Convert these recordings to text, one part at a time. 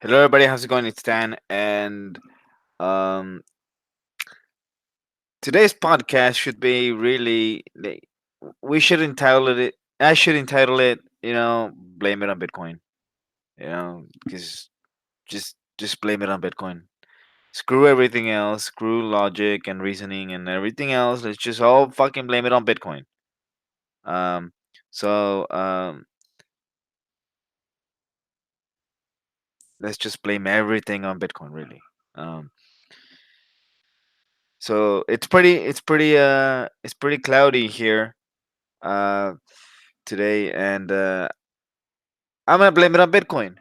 Hello, everybody. How's it going? It's Dan, and um, today's podcast should be really. We should entitle it. I should entitle it. Blame it on Bitcoin. Because just blame it on Bitcoin. Screw everything else. Screw logic and reasoning and everything else. Let's just all fucking blame it on Bitcoin. Um, so let's just blame everything on Bitcoin. Really. Um, so it's pretty cloudy here uh today, and I'm gonna blame it on Bitcoin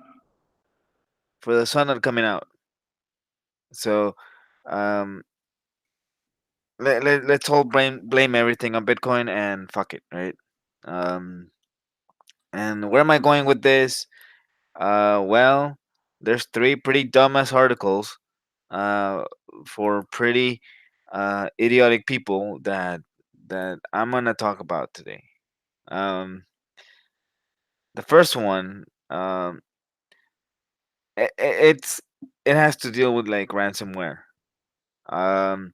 for the sun not coming out. So um let's all blame everything on Bitcoin and fuck it, right? um and where am I going with this? Well, there's three pretty dumbass articles uh for pretty idiotic people that I'm gonna talk about today. um the first one, it's it has to deal with like ransomware. Um,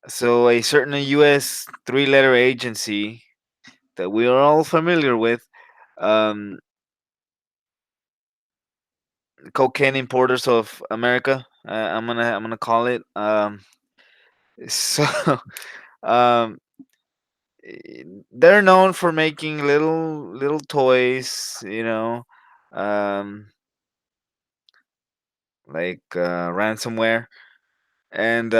so a certain U.S. three-letter agency that we are all familiar with, um, Cocaine Importers of America. I'm gonna call it. So um, they're known for making little toys, um, like ransomware, and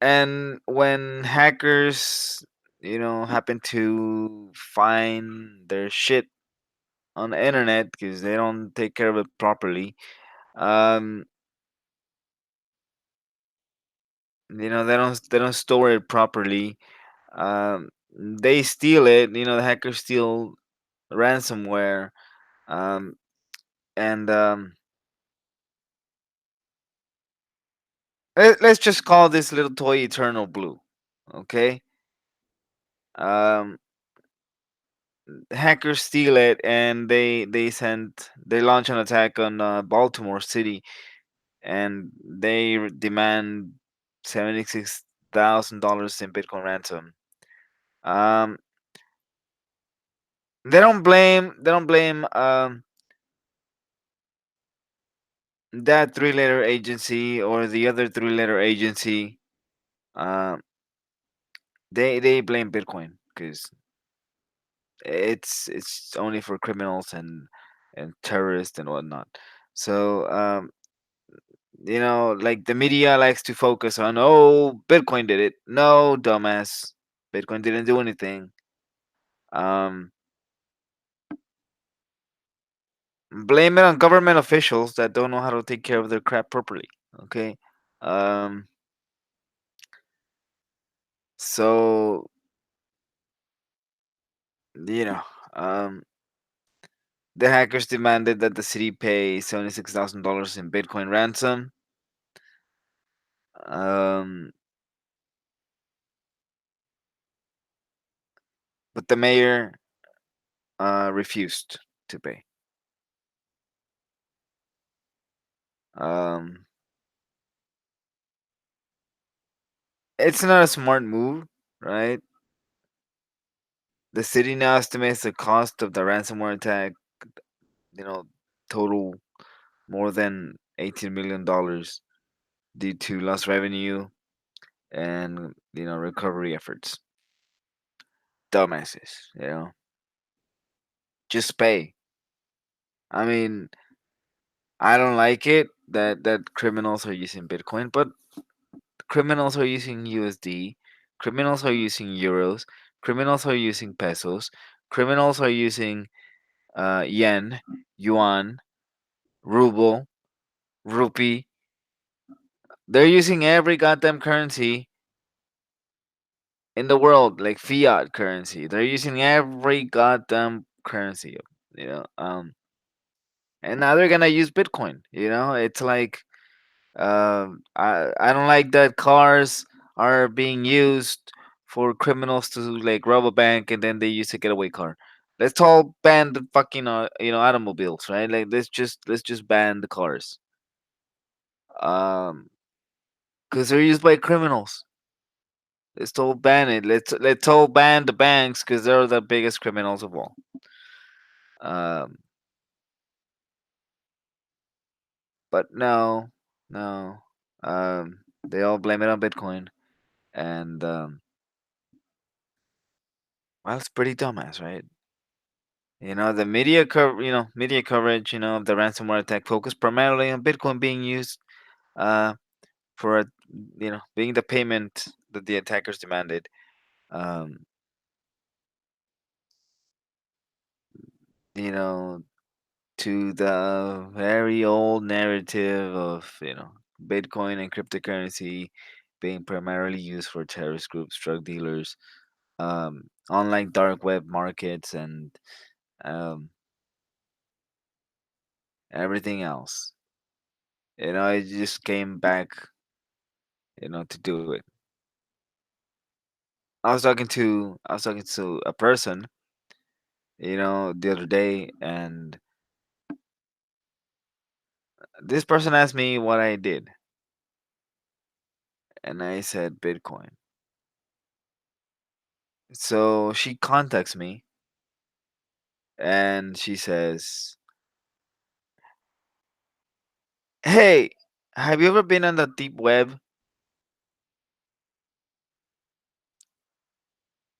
and when hackers, happen to find their shit on the internet because they don't take care of it properly, um, they don't store it properly. They steal it. The hackers steal ransomware, um, and let's just call this little toy Eternal Blue. Okay. Um, Hackers steal it and they launch an attack on Baltimore City, and they demand $76,000 in Bitcoin ransom. Um, they don't blame that three-letter agency or the other three-letter agency. Um, they blame Bitcoin because it's only for criminals and terrorists and whatnot. So like the media likes to focus on, oh, Bitcoin did it. No, dumbass, Bitcoin didn't do anything. um Blame it on government officials that don't know how to take care of their crap properly. Okay. um so you know um the hackers demanded that the city pay $76,000 in Bitcoin ransom. um but the mayor refused to pay. um it's not a smart move, right? The city now estimates the cost of the ransomware attack, you know, total more than $18 million due to lost revenue and recovery efforts. Dumbasses, just pay. I mean, I don't like it that criminals are using Bitcoin, but criminals are using USD, criminals are using euros, criminals are using pesos, criminals are using yen, yuan, ruble, rupee. They're using every goddamn currency in the world, like fiat currency. They're using every goddamn currency, you know. And now they're gonna use Bitcoin. It's like, I don't like that cars are being used for criminals to like rob a bank and then they use a getaway car. Let's all ban the fucking automobiles, right? Like let's just ban the cars. Um, because they're used by criminals. Let's all ban it. Let's all ban the banks because they're the biggest criminals of all. Um, but no, no. They all blame it on Bitcoin, and well, it's pretty dumbass, right? The media coverage, of the ransomware attack focused primarily on Bitcoin being used, uh, for being the payment that the attackers demanded. Um, you know, to the very old narrative of Bitcoin and cryptocurrency being primarily used for terrorist groups, drug dealers, online dark web markets, and um, everything else. I just came back, to do it. I was talking to a person, the other day, and this person asked me what I did, and I said Bitcoin. So she contacts me and she says, "Hey, have you ever been on the deep web?"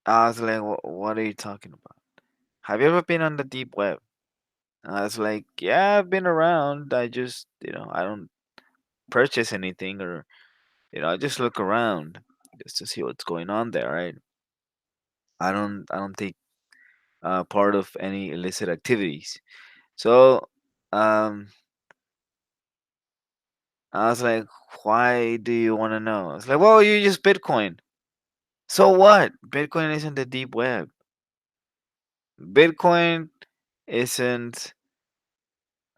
I was like, "What are you talking about? Have you ever been on the deep web?" I was like, "Yeah, I've been around. I just, I don't purchase anything, or, I just look around just to see what's going on there, right? I don't take part of any illicit activities." So, um, I was like, "Why do you want to know?" I was like, "Well, you use Bitcoin." So what? Bitcoin isn't the deep web. Bitcoin isn't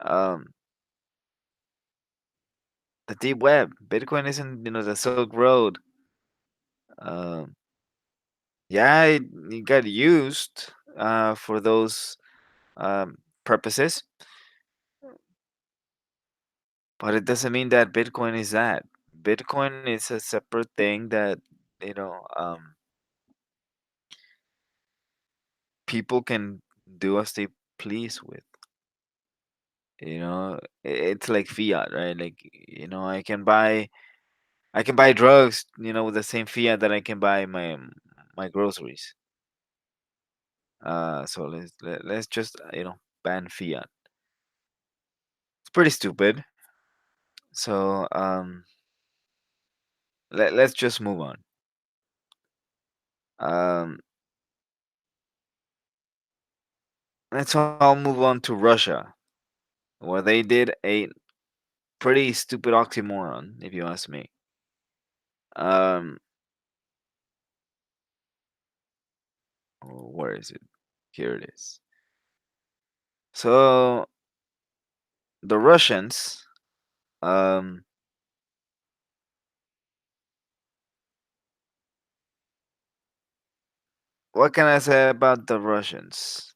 um the deep web. Bitcoin isn't the Silk Road. Um, yeah, it got used for those purposes, but it doesn't mean that Bitcoin is that. Bitcoin is a separate thing that you know um people can do as they please with. It's like fiat, right? Like I can buy drugs, with the same fiat that I can buy my groceries. So let's just ban fiat. It's pretty stupid. So let's just move on. Um, let's all move on to Russia, where they did a pretty stupid oxymoron, if you ask me. Um, where is it? Here it is. So the Russians, um, what can I say about the Russians?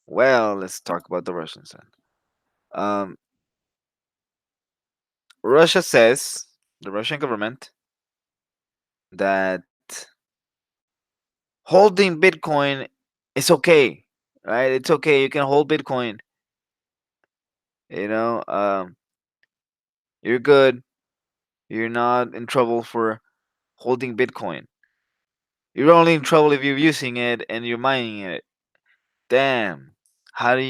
Well, let's talk about the Russians then. Um, Russia says, the Russian government, that holding Bitcoin is okay, right? It's okay. You can hold Bitcoin. You know, um, you're good. You're not in trouble for holding Bitcoin. You're only in trouble if you're using it and you're mining it. Damn. How do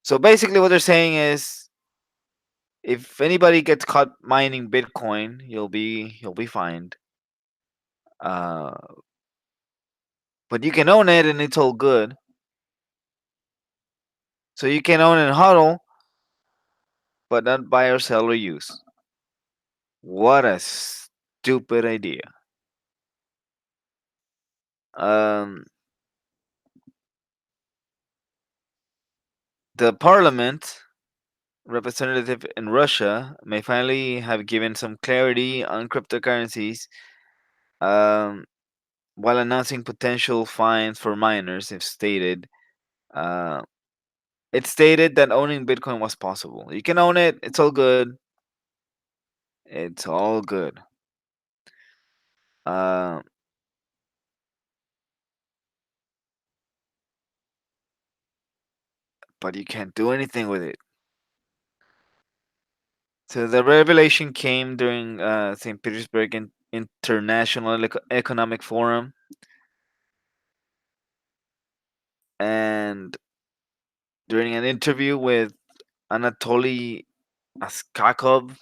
so basically what they're saying is, if anybody gets caught mining Bitcoin, you'll be fined. Uh, but you can own it and it's all good. So you can own and hodl, but not buy or sell or use. What a stupid idea. Um, the parliament representative in Russia may finally have given some clarity on cryptocurrencies. Um, while announcing potential fines for minors if stated. Uh, it stated that owning Bitcoin was possible. You can own it. It's all good. It's all good. Uh, but you can't do anything with it. So the revelation came during St. Petersburg International Economic Forum, and during an interview with Anatoly Askakov,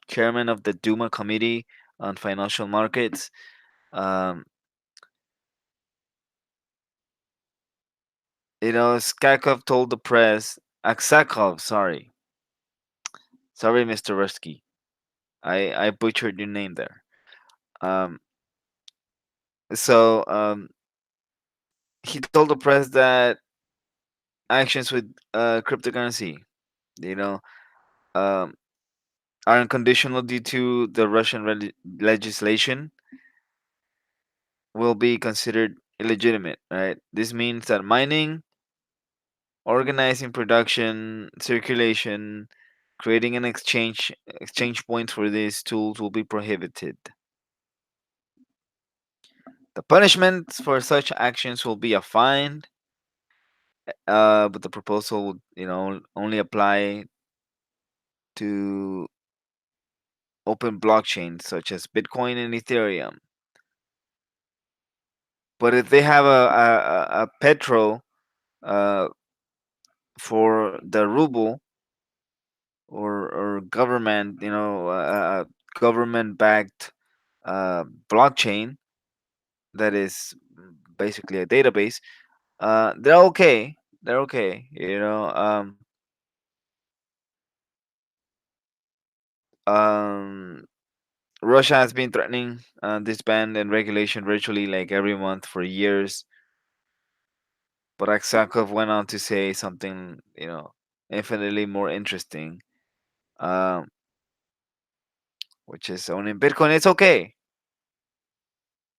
chairman of the Duma Committee on Financial Markets. Um, Skakov told the press, Aksakov, sorry, Mr. Rusky, I butchered your name there. Um, so he told the press that actions with cryptocurrency, you know, um, are unconditional due to the Russian legislation will be considered illegitimate. Right? This means that mining, organizing production, circulation, creating an exchange points for these tools will be prohibited. The punishments for such actions will be a fine, but the proposal would, only apply to open blockchains such as Bitcoin and Ethereum. But if they have a petro uh, for the ruble or government, government backed blockchain that is basically a database, they're okay. They're okay. Um, Russia has been threatening this ban and regulation virtually like every month for years. But Aksakov went on to say something, infinitely more interesting, um, which is owning Bitcoin. It's okay.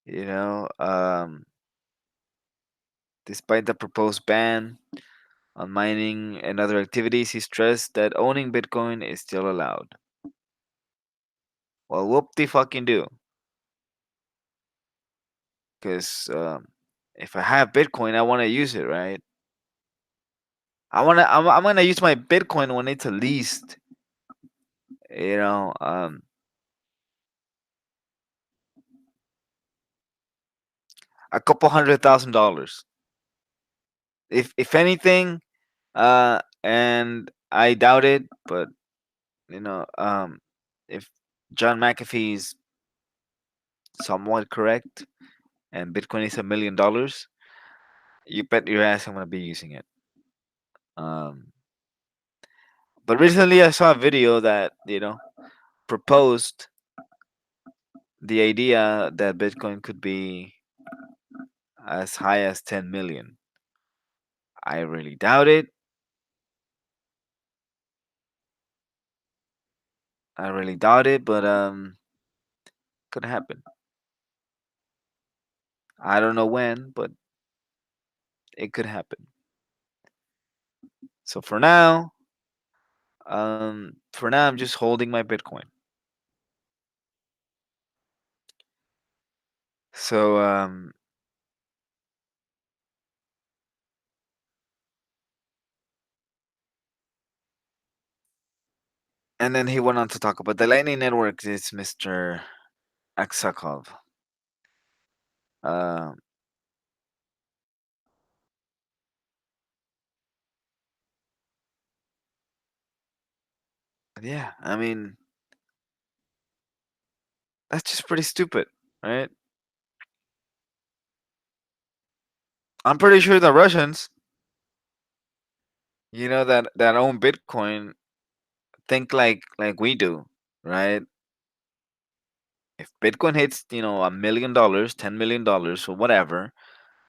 You know, um, Despite the proposed ban on mining and other activities, he stressed that owning Bitcoin is still allowed. Well, whoop de fucking do. Because if I have Bitcoin, I want to use it, right? I'm gonna use my Bitcoin when it's at least, you know, um, a couple $100,000. If anything, and I doubt it, but you know, um, if John McAfee's somewhat correct and Bitcoin is $1 million, you bet your ass I'm gonna be using it. Um, but recently I saw a video that proposed the idea that Bitcoin could be as high as 10 million. I really doubt it. I really doubt it, but could happen. I don't know when, but it could happen. So for now I'm just holding my Bitcoin. So and then he went on to talk about the Lightning Network. It's Mr. Aksakov. Uh, yeah, I mean that's just pretty stupid, right? I'm pretty sure the Russians, that own Bitcoin, think like we do, right? If Bitcoin hits, $1 million, $10 million, or whatever,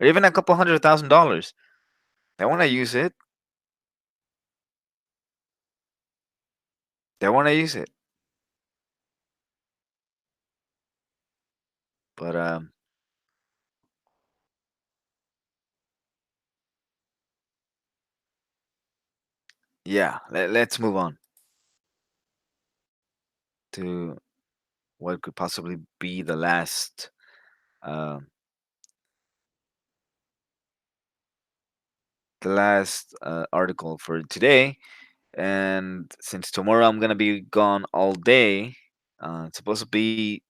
or even a couple $100,000, they want to use it. They want to use it. But Yeah, let's move on to what could possibly be uh, the last article for today. And since tomorrow I'm gonna be gone all day, it's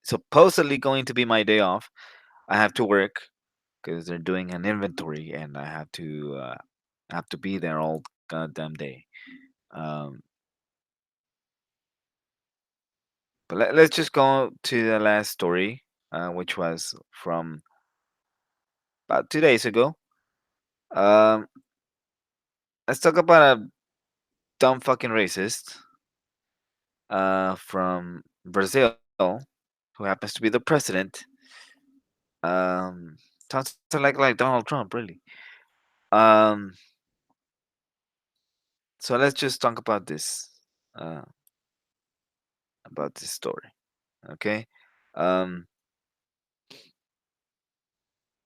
supposedly going to be my day off. I have to work because they're doing an inventory, and I have to be there all goddamn day. Um, but let's just go to the last story, which was from about 2 days ago. Um, let's talk about a dumb fucking racist from Brazil who happens to be the president. Um, sounds like Donald Trump, really. Um, so let's just talk uh, about this story, okay? Um,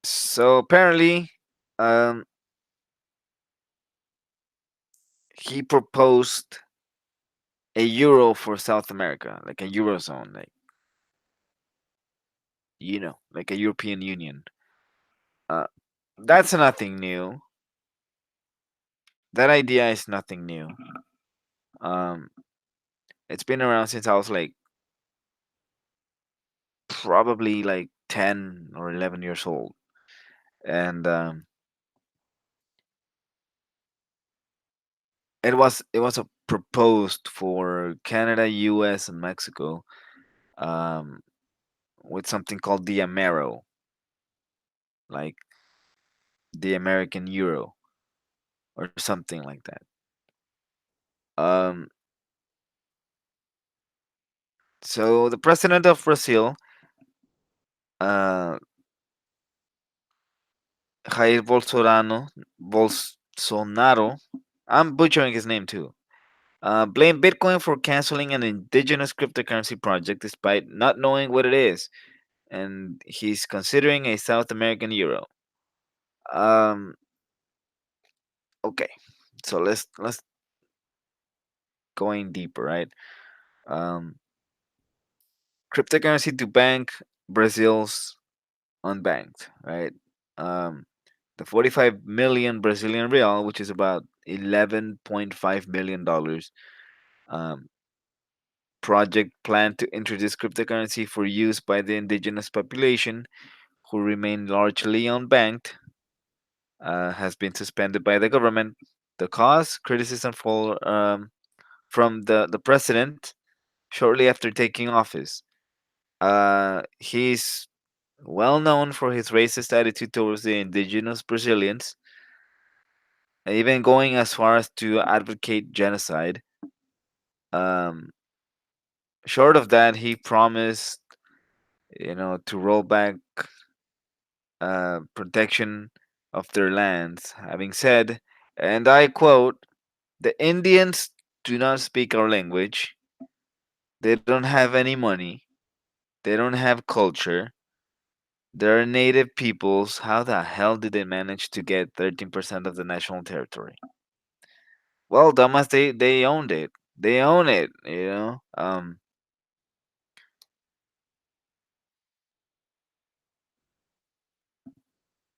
so apparently, um, he proposed a euro for South America, like a Eurozone, like like a European Union. Uh, that's nothing new. That idea is nothing new. Um, it's been around since I was like probably like 10 or 11 years old, and it was a proposed for Canada, U.S., and Mexico, um, with something called the Amero, like the American Euro or something like that. Um, so the president of Brazil, uh, Jair Bolsonaro, I'm butchering his name too, blamed Bitcoin for canceling an indigenous cryptocurrency project despite not knowing what it is, and he's considering a South American euro. Um, okay, so let's going deeper, right? Um, cryptocurrency to bank Brazil's unbanked, right? Um, the 45 million Brazilian real, which is about $11.5 million, um, project planned to introduce cryptocurrency for use by the indigenous population who remain largely unbanked, has been suspended by the government. The cause criticism from the president shortly after taking office. He's well known for his racist attitude towards the indigenous Brazilians, even going as far as to advocate genocide. Um, Short of that, he promised, to roll back protection of their lands, having said, and I quote, "The Indians do not speak our language. They don't have any money. They don't have culture. They're native peoples. How the hell did they manage to get 13% of the national territory?" Well, dumbass, they owned it. They own it, you know.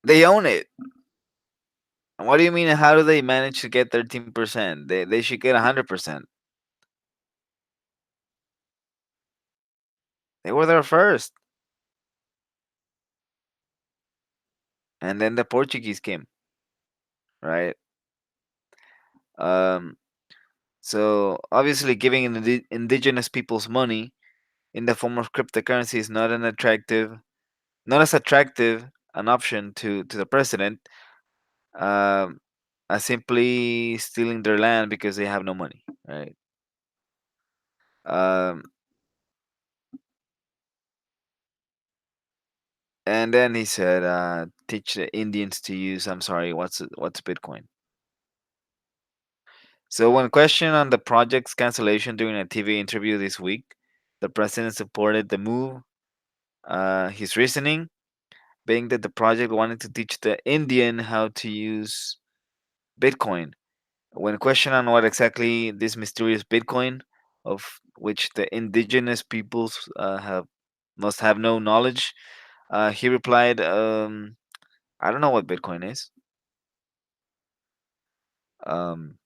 They own it. What do you mean? How do they manage to get 13%? They should get 100%. They were there first, and then the Portuguese came, right? Um, so obviously, giving indigenous peoples money in the form of cryptocurrency is not as attractive an option to the president, um, as simply stealing their land because they have no money, right? Um, and then he said, "Teach the Indians to use." I'm sorry, what's Bitcoin? So when questioned on the project's cancellation during a TV interview this week, the president supported the move. His reasoning being that the project wanted to teach the Indian how to use Bitcoin, When questioned on what exactly this mysterious Bitcoin, of which the indigenous peoples have must have no knowledge, he replied, "I don't know what Bitcoin is." Um,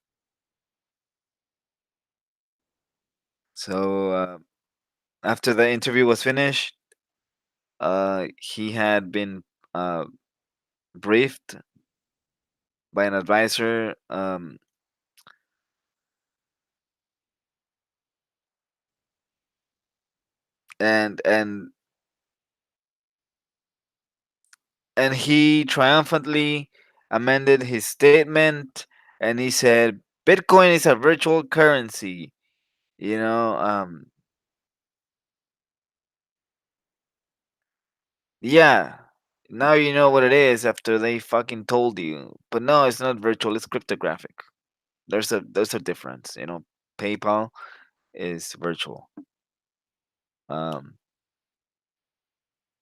so after the interview was finished, he had been uh, briefed by an advisor, and he triumphantly amended his statement, and he said, "Bitcoin is a virtual currency." You know, yeah. Now you know what it is after they fucking told you. But no, it's not virtual. It's cryptographic. There's a difference. PayPal is virtual. Um,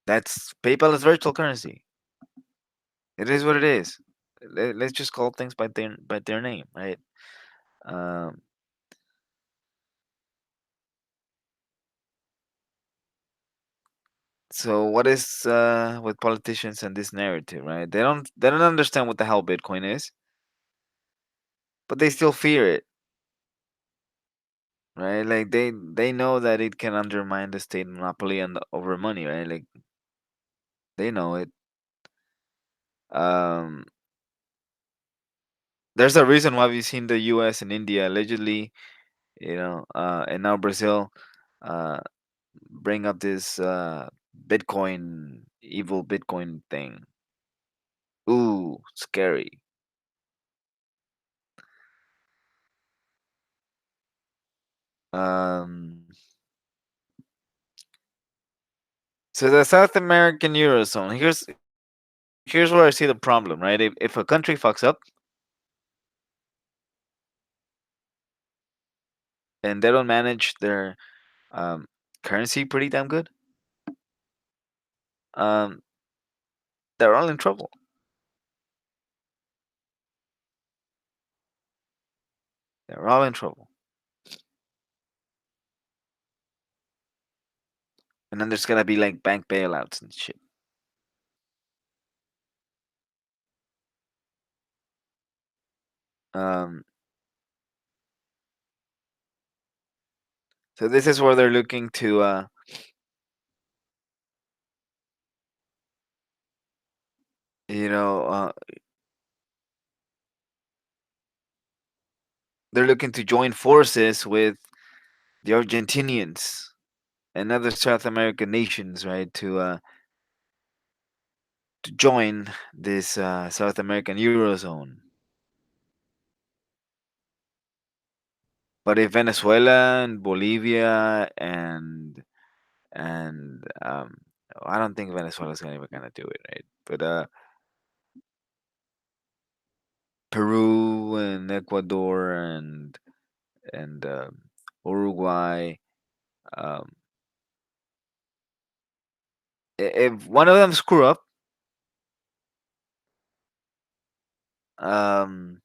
that's PayPal is virtual currency. It is what it is. Let's just call things by their name, right? Um, so what is with politicians and this narrative, right? They don't understand what the hell Bitcoin is, but they still fear it, right? Like they know that it can undermine the state monopoly and over money, right? Like they know it. Um, there's a reason why we've seen the U.S. and India allegedly, and now Brazil, uh, bring up this Bitcoin, evil Bitcoin thing. Ooh, scary. Um, so the South American Eurozone. Here's where I see the problem, right? If a country fucks up and they don't manage their um, currency pretty damn good, um, they're all in trouble. They're all in trouble. And then there's gonna be like bank bailouts and shit. Um, so this is where they're looking to, you know, uh, they're looking to join forces with the Argentinians and other South American nations, right, to join this South American Eurozone. But if Venezuela and Bolivia and I don't think Venezuela's even gonna do it, right? But Peru and Ecuador and Uruguay, um, if one of them screw up, um,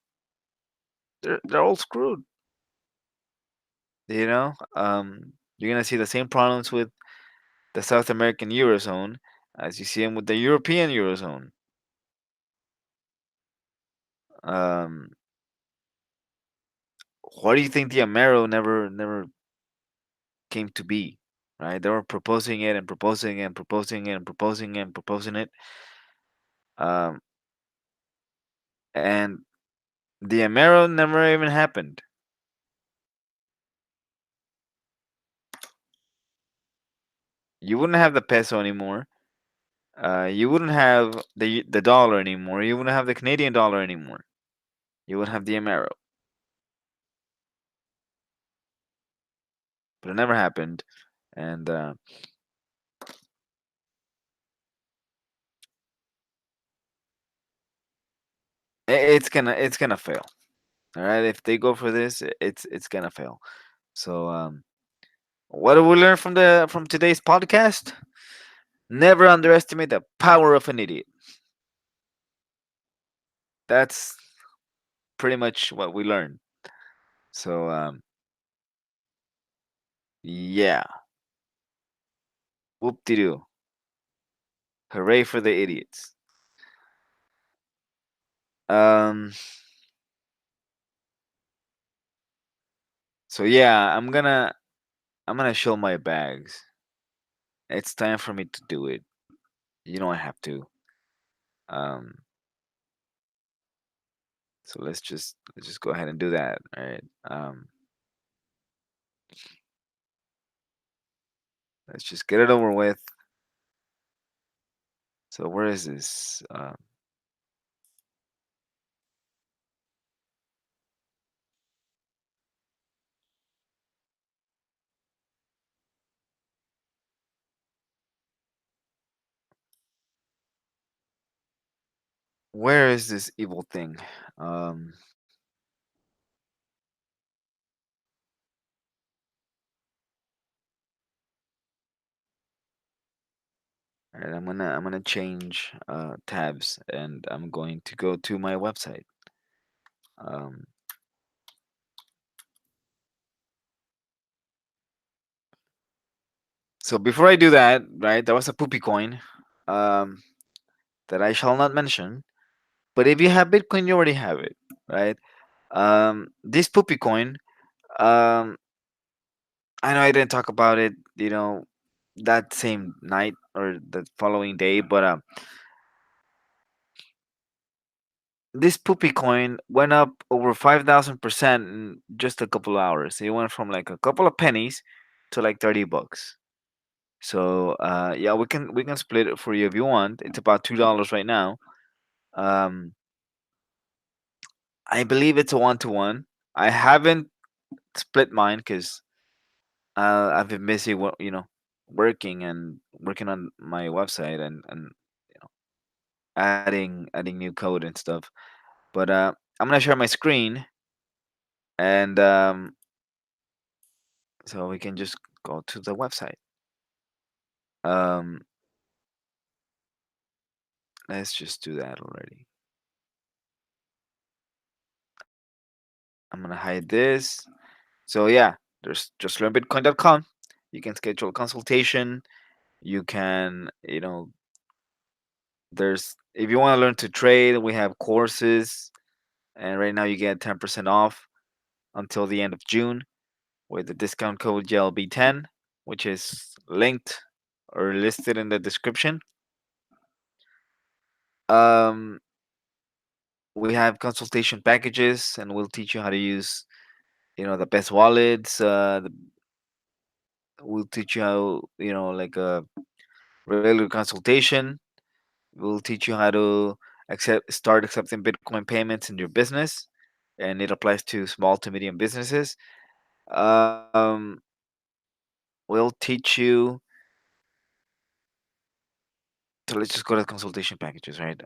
they're all screwed. You're gonna see the same problems with the South American Eurozone as you see them with the European Eurozone. Um, why do you think the Amero never came to be? Right? They were proposing it and proposing and proposing and proposing and proposing it. Um, and the Amero never even happened. You wouldn't have the peso anymore. You wouldn't have the dollar anymore. You wouldn't have the Canadian dollar anymore. You would have the Amero. But it never happened, and it's gonna fail. All right, if they go for this, it's gonna fail. So, what do we learn from today's podcast? Never underestimate the power of an idiot. That's pretty much what we learned. So yeah, whoop de doo, hooray for the idiots. Um, so yeah, I'm gonna show my bags. It's time for me to do it. You know I have to. Um, so let's just go ahead and do that. All right. Let's just get it over with. So where is this? Where is this evil thing? Um, all right, I'm gonna change tabs, and I'm going to go to my website. Um, so before I do that, right, that was a poopy coin, um, that I shall not mention. But if you have Bitcoin, you already have it, right? This poopy coin, um, I know I didn't talk about it, that same night or the following day, but this poopy coin went up over 5,000% in just a couple of hours. It went from like a couple of pennies to like $30. So yeah, we can split it for you if you want. It's about $2 right now. Um, I believe it's a 1-to-1. I haven't split mine because I've been busy, working on my website and adding new code and stuff. But I'm gonna share my screen, and so we can just go to the website. Um, let's just do that already. I'm gonna hide this. So yeah, there's just learnbitcoin.com. You can schedule a consultation. You can, there's if you want to learn to trade, we have courses, and right now you get 10% off until the end of June with the discount code JLB10, which is linked or listed in the description. Um, we have consultation packages, and we'll teach you how to use, the best wallets. We'll teach you how, like a regular consultation. We'll teach you how to start accepting Bitcoin payments in your business, and it applies to small to medium businesses. Um, we'll teach you. So let's just go to consultation packages, right?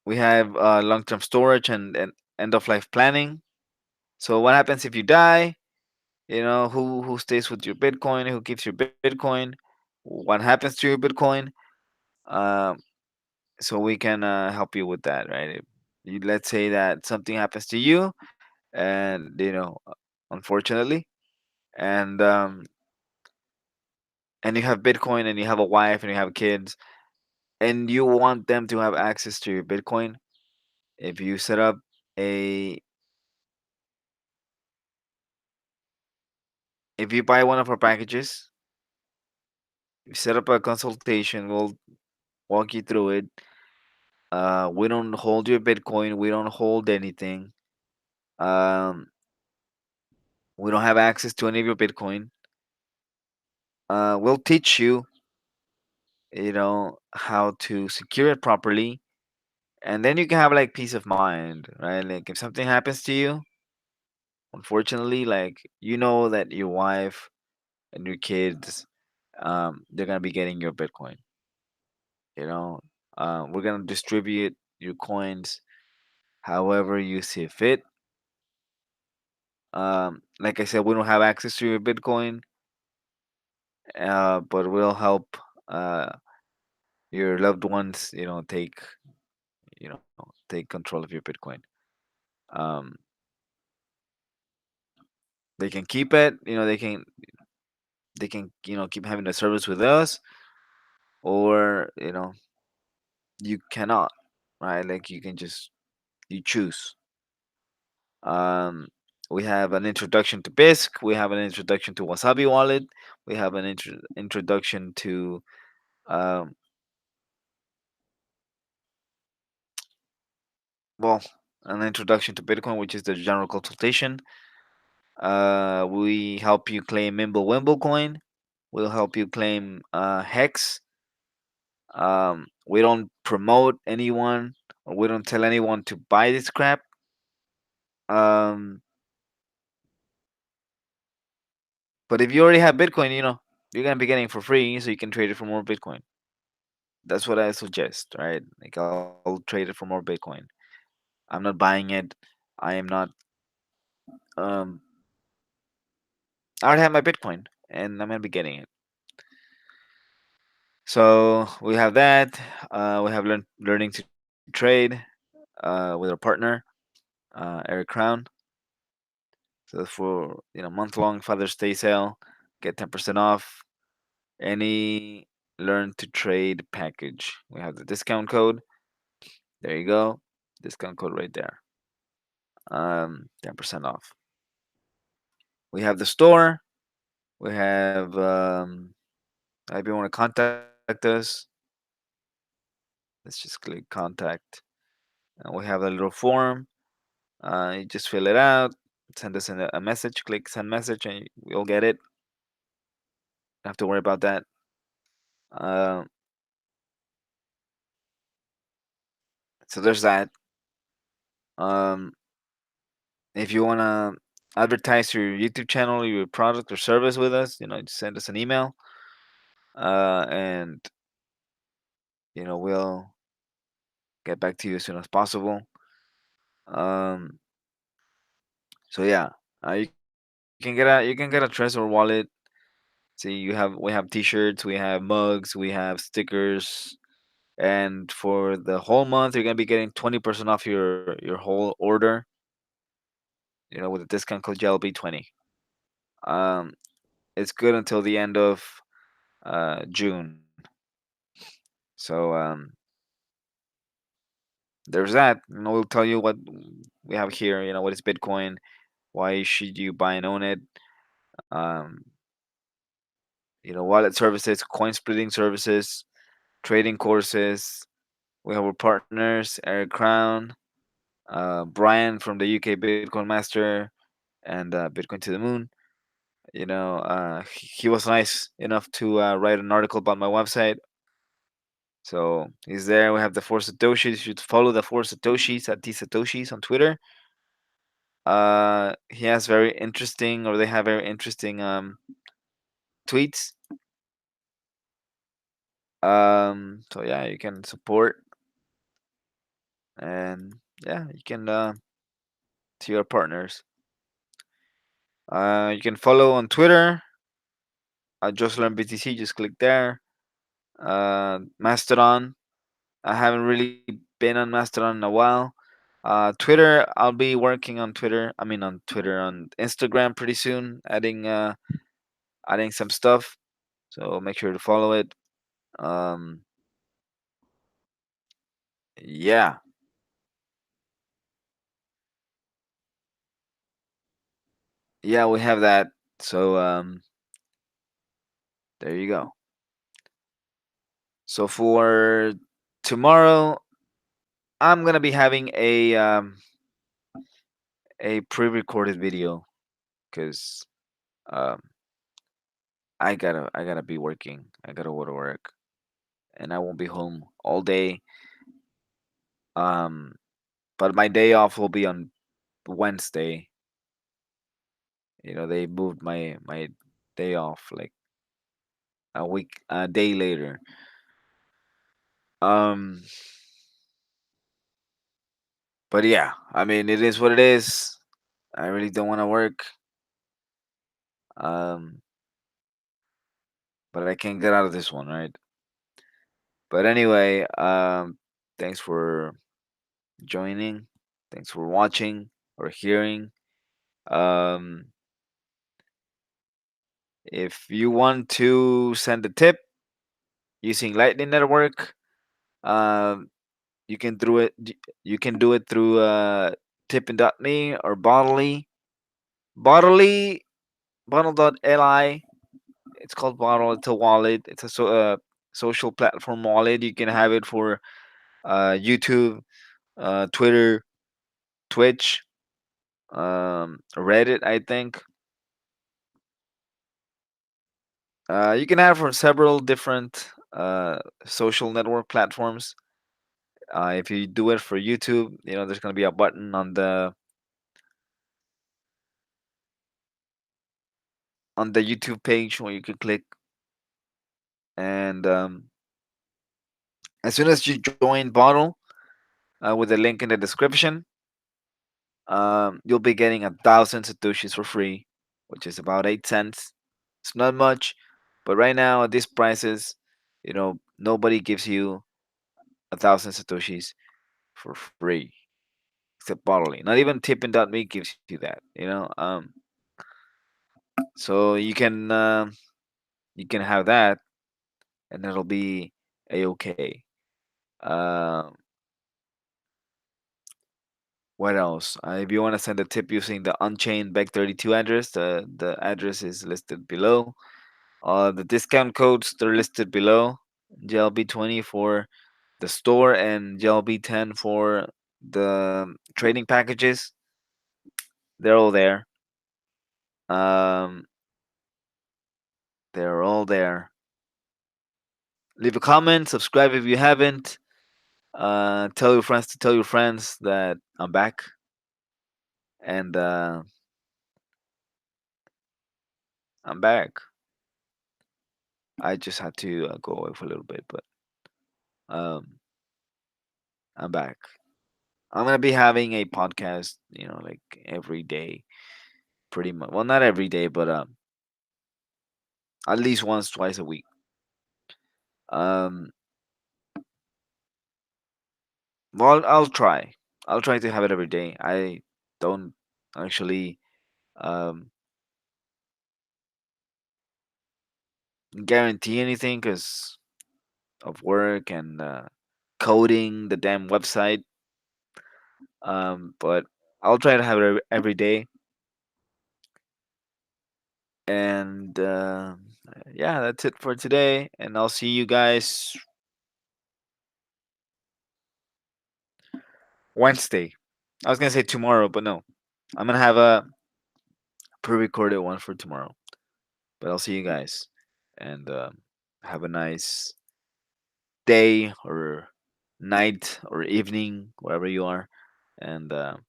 We have long-term storage and end of life planning. So what happens if you die? Who stays with your Bitcoin? Who keeps your Bitcoin? What happens to your Bitcoin? Um, so we can help you with that, right? Let's say that something happens to you, and unfortunately, and and you have Bitcoin, and you have a wife, and you have kids, and you want them to have access to your Bitcoin. If you set up a if you buy one of our packages, you set up a consultation. We'll walk you through it. We don't hold your Bitcoin. We don't hold anything. Um, we don't have access to any of your Bitcoin. We'll teach you, how to secure it properly, and then you can have like peace of mind, right? Like if something happens to you, unfortunately, like that your wife and your kids, they're gonna be getting your Bitcoin. You know, we're gonna distribute your coins however you see fit. Like I said, we don't have access to your Bitcoin, but we'll help uh, your loved ones, take, take control of your Bitcoin. Um, they can keep it. They can keep having the service with us, or you cannot, right? Like you can just you choose. Um, we have an introduction to BISC. We have an introduction to Wasabi Wallet. We have an introduction to um, well, an introduction to Bitcoin, which is the general consultation. We help you claim Mimble coin. We'll help you claim Hex. We don't promote anyone, or we don't tell anyone to buy this crap. Um, but if you already have Bitcoin, you're gonna be getting it for free, so you can trade it for more Bitcoin. That's what I suggest, right? Like I'll trade it for more Bitcoin. I'm not buying it. I am not. Um, I already have my Bitcoin, and I'm gonna be getting it. So we have that. We have learning to trade with our partner, Eric Crown. So for month long Father's Day sale, get 10% off any learn to trade package. We have the discount code. There you go, discount code right there. 10% off. We have the store. We have if you want to contact us, let's just click contact. We have a little form. You just fill it out, send us a message, click send message, and we'll get it. Don't have to worry about that. Uh, so there's that. Um, if you want to advertise your YouTube channel, your product or service with us, just send us an email, and we'll get back to you as soon as possible. Um, so yeah, you can get a Trezor wallet. See, we have T-shirts, we have mugs, we have stickers, and for the whole month, you're gonna be getting 20% off your whole order. With the discount code JLB20. Um, it's good until the end of June. So there's that. We'll tell you what we have here. What is Bitcoin? Why should you buy and own it? Um, wallet services, coin splitting services, trading courses. We have our partners, Eric Crown, Brian from the UK Bitcoin Master, and Bitcoin to the Moon. He was nice enough to write an article about my website. So he's there. We have the four Satoshis. You should follow the four Satoshis at the Satoshis on Twitter. He has very interesting, or they have very interesting tweets. So yeah, you can support, and yeah, you can see your partners. You can follow on Twitter. Just learn BTC. Just click there. Mastodon. I haven't really been on Mastodon in a while. Twitter, I'll be working on Twitter. I mean, on Twitter, on Instagram pretty soon, adding some stuff. So make sure to follow it. Um, yeah, yeah, we have that. So there you go. So for tomorrow, I'm gonna be having a pre-recorded video because um, I gotta be working. I gotta go to work, and I won't be home all day. Um, but my day off will be on Wednesday. They moved my day off like a day later. Um, but yeah, I mean, it is what it is. I really don't want to work. Um, but I can't get out of this one, right? But anyway, thanks for joining. Thanks for watching or hearing. Um, if you want to send a tip using Lightning Network, um, you can do it. You can do it through tippin.me or Bottle.li. Bottle.li, Bottle.li. It's called Bottle. It's a wallet. It's a social platform wallet. You can have it for YouTube, Twitter, Twitch, Reddit. I think you can have for several different social network platforms. If you do it for YouTube, there's gonna be a button on the YouTube page where you can click, and as soon as you join Bottle with the link in the description, you'll be getting 1,000 satoshis for free, which is about 8 cents. It's not much, but right now at these prices, nobody gives you 1,000 satoshis for free except Bottle.li. Not even tippin.me gives you that. So you can have that, and it'll be a okay. Um, what else? If you want to send a tip using the On-Chain BECH32 address, the address is listed below. The discount codes, they're listed below. JLB20 for the store and JLB10 for the trading packages. They're all there. Um, they're all there. Leave a comment, subscribe if you haven't. Tell your friends to tell your friends that I'm back, and I'm back. I just had to go away for a little bit, but um, I'm back. I'm gonna be having a podcast, like every day, pretty much. Well, not every day, but at least once, twice a week. Um, well, I'll try. I'll try to have it every day. I don't actually um guarantee anything because of work and coding the damn website. But I'll try to have it every day. And yeah, that's it for today. And I'll see you guys Wednesday. I was gonna say tomorrow, but no. I'm gonna have a pre-recorded one for tomorrow. But I'll see you guys, and have a nice day or night or evening, wherever you are. And I'm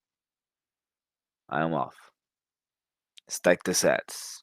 off. Stack the sets.